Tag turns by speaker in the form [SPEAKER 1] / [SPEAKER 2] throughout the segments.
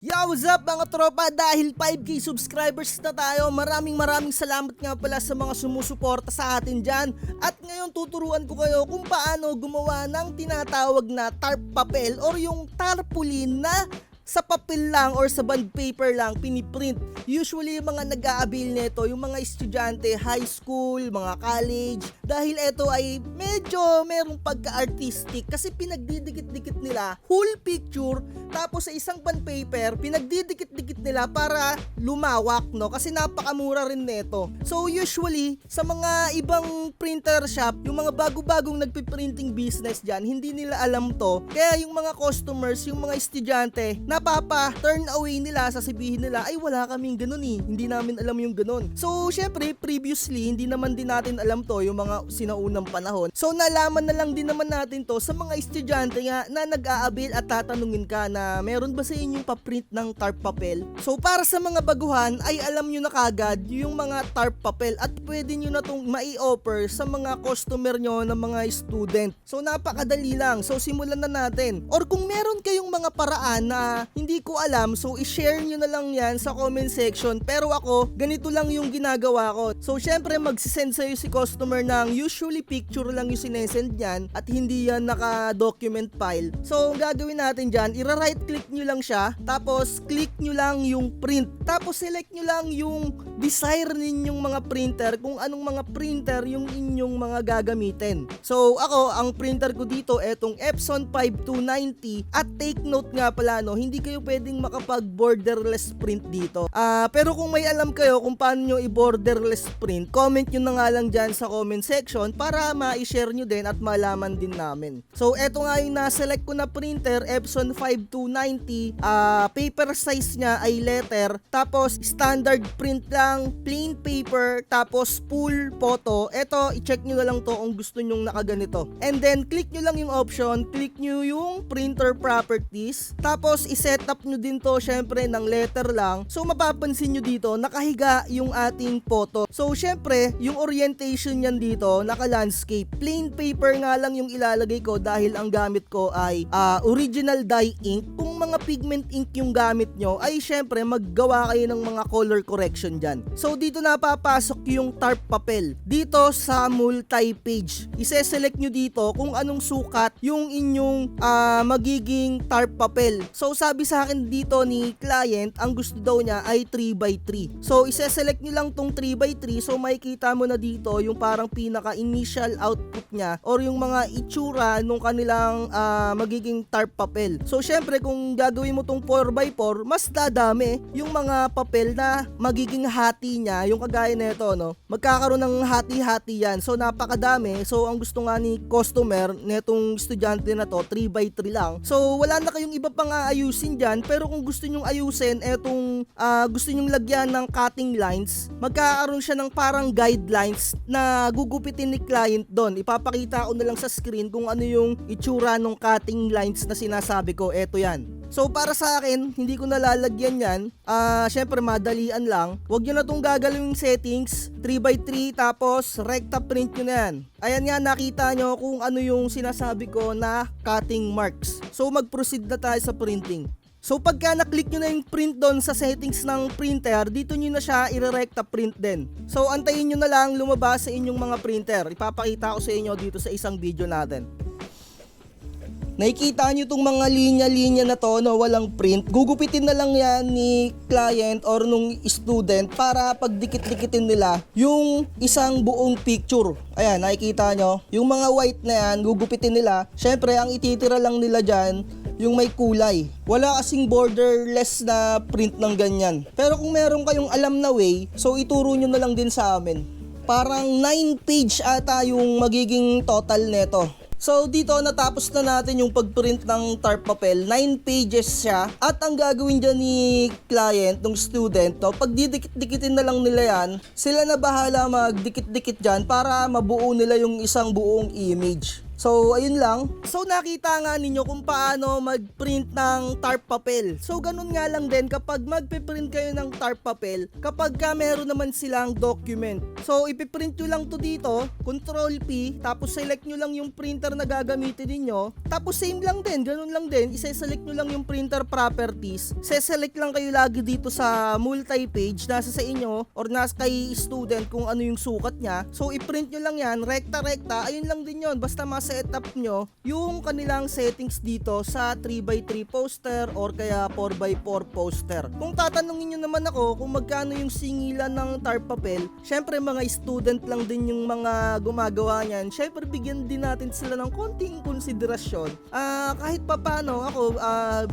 [SPEAKER 1] Yo, what's up mga tropa? Dahil 5K subscribers na tayo, maraming salamat nga pala sa mga sumusuporta sa atin dyan. At ngayon tuturuan ko kayo kung paano gumawa ng tinatawag na tarp papel or yung tarpaulin na sa papel lang or sa bond paper lang piniprint. Usually yung mga nag-aabil nito, yung mga estudyante, high school, mga college, dahil ito ay medyo merong pagka-artistic kasi pinagdidikit-dikit nila whole picture tapos sa isang bond paper pinagdidikit-dikit nila para lumawak, no? Kasi napakamura rin nito. So usually sa mga ibang printer shop, yung mga bago-bagong nagpiprinting business dyan, hindi nila alam to. Kaya yung mga customers, yung mga estudyante, turn away nila, sasabihin nila, ay wala kaming ganun eh, hindi namin alam yung ganun. So syempre previously hindi naman din natin alam to yung mga sinaunang panahon. So nalaman na lang din naman natin to sa mga estudyante nga na nag-aabil at tatanungin ka na meron ba sa inyong paprint ng tarp papel. So para sa mga baguhan ay alam nyo na kagad yung mga tarp papel at pwede nyo na tong mai-offer sa mga customer nyo na mga student. So napakadali lang. So simulan na natin. Or kung meron kayong mga paraan na hindi ko alam, so i-share nyo na lang yan sa comment section. Pero ako, ganito lang yung ginagawa ko. So syempre magsisend sa'yo si customer ng usually picture lang yung sinesend yan at hindi yan naka-document file. So ang gagawin natin dyan, i-right click nyo lang siya, tapos click nyo lang yung print. Tapos select nyo lang yung desire ninyong mga printer, kung anong mga printer yung inyong mga gagamitin. So ako, ang printer ko dito, etong Epson 5290 at take note nga pala, no, hindi kayo pwedeng makapag borderless print dito. Pero kung may alam kayo kung paano nyo i-borderless print, comment nyo na nga lang dyan sa comment section para ma-share nyo din at malaman din namin. So eto nga yung na-select ko na printer, Epson 5290, paper size niya ay letter, tapos standard print lang, plain paper, tapos full photo. Eto, i-check nyo na lang to kung gusto nyong nakaganito. And then click nyo lang yung option, click nyo yung printer properties, tapos i-set up nyo din to syempre ng letter lang. So mapapansin nyo dito, nakahiga yung ating photo. So syempre, yung orientation yan dito, naka-landscape. Plain paper nga lang yung ilalagay ko dahil ang gamit ko ay original dye ink. Kung mga pigment ink yung gamit nyo, ay syempre maggawa kayo ng mga color correction dyan. So dito napapasok yung tarp papel. Dito sa multi-page, ise-select nyo dito kung anong sukat yung inyong magiging tarp papel. So sabi sa akin dito ni client, ang gusto daw niya ay 3x3. So ise-select nyo lang tong 3x3. So makikita mo na dito yung parang pinaka initial output niya or yung mga itsura nung kanilang magiging tarp papel. So syempre kung gagawin mo tong 4x4, mas dadami yung mga papel na magiging hati niya, yung kagaya nito, no? Magkakaroon ng hati-hati yan. So napakadami. So ang gusto nga ni customer netong estudyante na to, 3x3 lang. So wala na kayong iba pang aayusin dyan, pero kung gusto nyong ayusin etong gusto nyong lagyan ng cutting lines, magkakaroon siya ng parang guidelines na gugupitin ni client doon. Ipapakita ko na lang sa screen kung ano yung itsura ng cutting lines na sinasabi ko. Eto yan. So para sa akin, hindi ko nalalagyan yan. Syempre madalian lang. Huwag nyo na itong gagalawing settings, 3x3 tapos recta print nyo na yan. Ayan nga, nakita nyo kung ano yung sinasabi ko na cutting marks. So mag-proceed na tayo sa printing. So pagka na-click nyo na yung print doon sa settings ng printer, dito nyo na siya i-recta print din. So antayin nyo na lang lumabas sa inyong mga printer. Ipapakita ko sa inyo dito sa isang video natin. Nakikita nyo itong mga linya-linya na to na walang print. Gugupitin na lang yan ni client or nung student para pagdikit-dikitin nila yung isang buong picture. Ayan, nakikita nyo. Yung mga white na yan, gugupitin nila. Syempre, ang ititira lang nila dyan, yung may kulay. Wala kasing borderless na print ng ganyan. Pero kung meron kayong alam na way, so ituro nyo na lang din sa amin. Parang 9 page ata yung magiging total neto. So dito natapos na natin yung pagprint ng tarp papel. 9 pages siya. At ang gagawin dyan ni client, ng student, pag didikit-dikitin na lang nila yan, sila na bahala magdikit-dikit dyan para mabuo nila yung isang buong image. So, ayun lang. So, nakita nga ninyo kung paano mag-print ng tarp papel. So, ganun nga lang din kapag magpiprint kayo ng tarp papel, kapag ka meron naman silang document. So, ipiprint nyo lang to dito, Control P, tapos select nyo lang yung printer na gagamitin ninyo. Tapos same lang din, ganun lang din, isa-select nyo lang yung printer properties. Se-select lang kayo lagi dito sa multi-page, nasa sa inyo, or nasa kay student kung ano yung sukat niya. So, i-print nyo lang yan, rekta-rekta, ayun lang din yon. Basta ma-setup nyo yung kanilang settings dito sa 3x3 poster or kaya 4x4 poster. Kung tatanungin nyo naman ako kung magkano yung singilan ng tarp papel, syempre mga student lang din yung mga gumagawa niyan. Syempre bigyan din natin sila ng konting konsiderasyon. Kahit papano ako,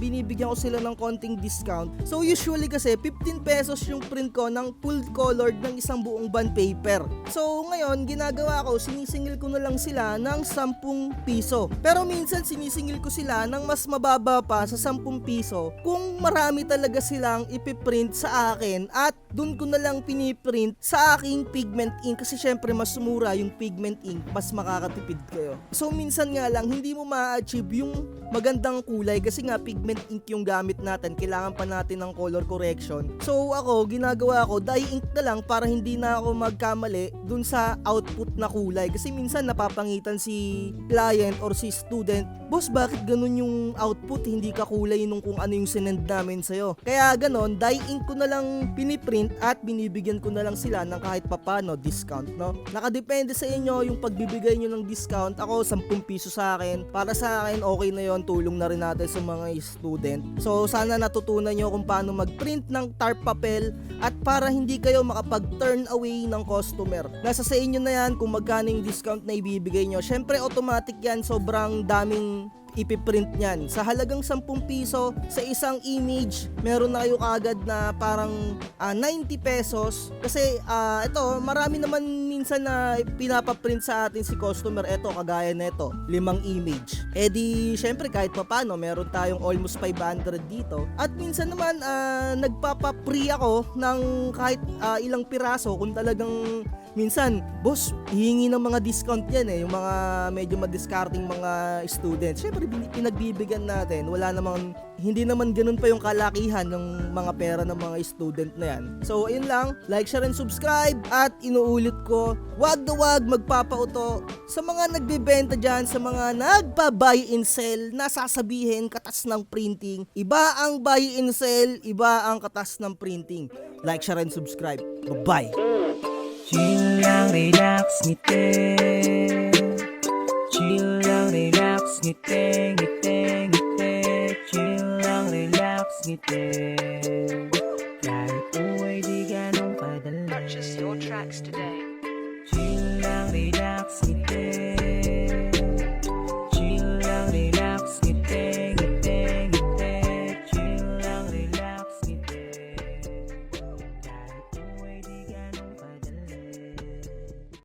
[SPEAKER 1] binibigyan ko sila ng konting discount. So usually kasi 15 pesos yung print ko ng full colored ng isang buong bond paper. So ngayon ginagawa ko, sinisingil ko na lang sila ng 10 piso. Pero minsan sinisingil ko sila ng mas mababa pa sa 10 piso kung marami talaga silang ipiprint sa akin at dun ko na lang piniprint sa aking pigment ink kasi syempre mas mura yung pigment ink, mas makakatipid kayo. So minsan nga lang hindi mo ma-achieve yung magandang kulay kasi nga pigment ink yung gamit natin, kailangan pa natin ng color correction. So ako, ginagawa ko dye ink na lang para hindi na ako magkamali dun sa output na kulay kasi minsan napapangitan si client or si student, boss bakit ganun yung output, hindi ka kulay nung kung ano yung sinend namin sa'yo. Kaya ganon, dye ink ko na lang piniprint at binibigyan ko na lang sila ng kahit papano discount, no? Nakadepende sa inyo yung pagbibigay nyo ng discount. Ako 10 piso sa akin, para sa akin okay na yon, tulong na rin natin sa mga student. So sana natutunan nyo kung paano mag-print ng tarp papel at para hindi kayo makapag-turn away ng customer. Nasa sa inyo na yan kung magkano yung discount na ibibigay nyo. Syempre automatic yan, sobrang daming ipiprint niyan. Sa halagang 10 piso sa isang image, meron na kayo kagad na parang 90 pesos. Kasi ito, marami naman minsan na pinapaprint sa atin si customer. Ito, kagaya nito, 5 image. Eh di, syempre kahit papano, meron tayong almost 500 dito. At minsan naman, nagpapa-free ako ng kahit ilang piraso kung talagang minsan, boss, hihingi ng mga discount yan yung mga medyo madiscarding mga students. Syempre, pinagbibigyan natin. Wala namang, hindi naman ganun pa yung kalakihan ng mga pera ng mga student na yan. So, ayun lang. Like, share, and subscribe. At inuulit ko, wag na wag magpapauto sa mga nagbebenta dyan, sa mga nagpa-buy and sell na sasabihin katas ng printing. Iba ang buy and sell, iba ang katas ng printing. Like, share, and subscribe. Bye-bye!
[SPEAKER 2] Chill lang, relax, ngiti. Chill lang, relax, ngiti, ngiti, ngiti. Chill lang, relax, ngiti. Kahit buhay di ganong kadali.
[SPEAKER 3] Purchase your tracks today.
[SPEAKER 2] Chill lang, relax, ngiti.